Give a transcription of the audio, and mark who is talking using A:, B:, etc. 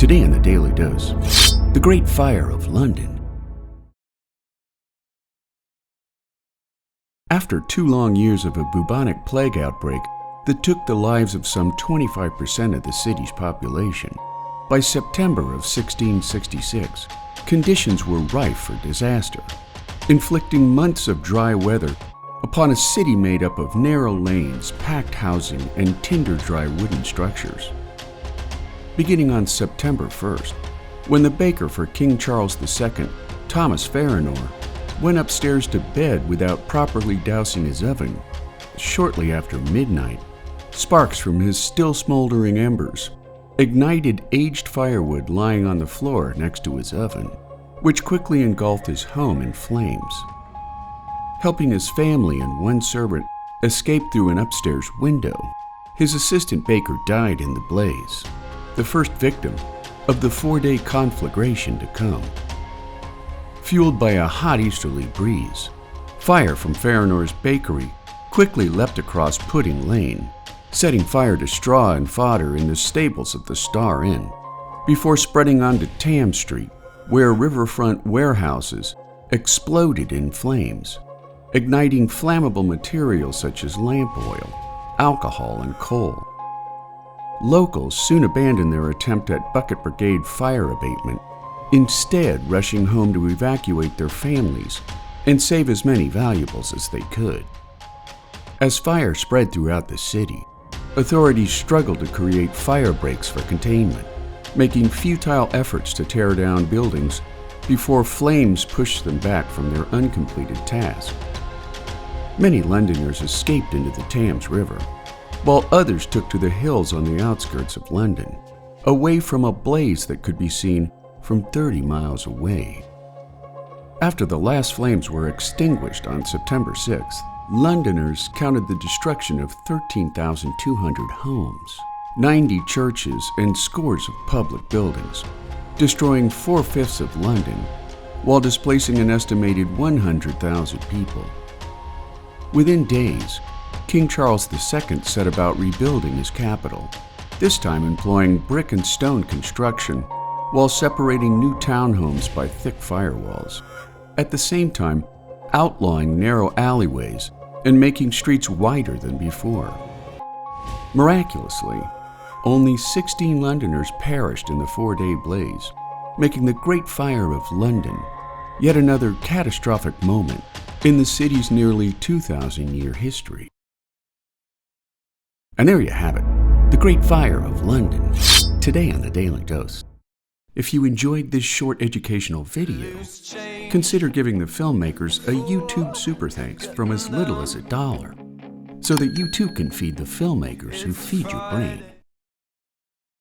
A: Today on the Daily Dose, the Great Fire of London. After 2 long years of a bubonic plague outbreak that took the lives of some 25% of the city's population, by September of 1666, conditions were rife for disaster, inflicting months of dry weather upon a city made up of narrow lanes, packed housing, and tinder-dry wooden structures. Beginning on September 1st, when the baker for King Charles II, Thomas Farrinor, went upstairs to bed without properly dousing his oven, shortly after midnight, sparks from his still-smoldering embers ignited aged firewood lying on the floor next to his oven, which quickly engulfed his home in flames. Helping his family and one servant escape through an upstairs window, his assistant baker died in the blaze, the first victim of the 4-day conflagration to come. Fueled by a hot easterly breeze, fire from Farrinor's bakery quickly leapt across Pudding Lane, setting fire to straw and fodder in the stables at the Star Inn, before spreading onto Thames Street, where riverfront warehouses exploded in flames, igniting flammable materials such as lamp oil, alcohol, and coal. Locals soon abandoned their attempt at bucket brigade fire abatement, instead rushing home to evacuate their families and save as many valuables as they could. As fire spread throughout the city, authorities struggled to create fire breaks for containment, making futile efforts to tear down buildings before flames pushed them back from their uncompleted task. Many Londoners escaped into the Thames River, while others took to the hills on the outskirts of London, away from a blaze that could be seen from 30 miles away. After the last flames were extinguished on September 6th, Londoners counted the destruction of 13,200 homes, 90 churches, and scores of public buildings, destroying 4/5 of London, while displacing an estimated 100,000 people. Within days, King Charles II set about rebuilding his capital, this time employing brick and stone construction while separating new townhomes by thick firewalls, at the same time outlawing narrow alleyways and making streets wider than before. Miraculously, only 16 Londoners perished in the 4-day blaze, making the Great Fire of London yet another catastrophic moment in the city's nearly 2,000-year history. And there you have it, the Great Fire of London, today on the Daily Dose. If you enjoyed this short educational video, consider giving the filmmakers a YouTube super thanks from as little as $1, so that you too can feed the filmmakers who feed your brain.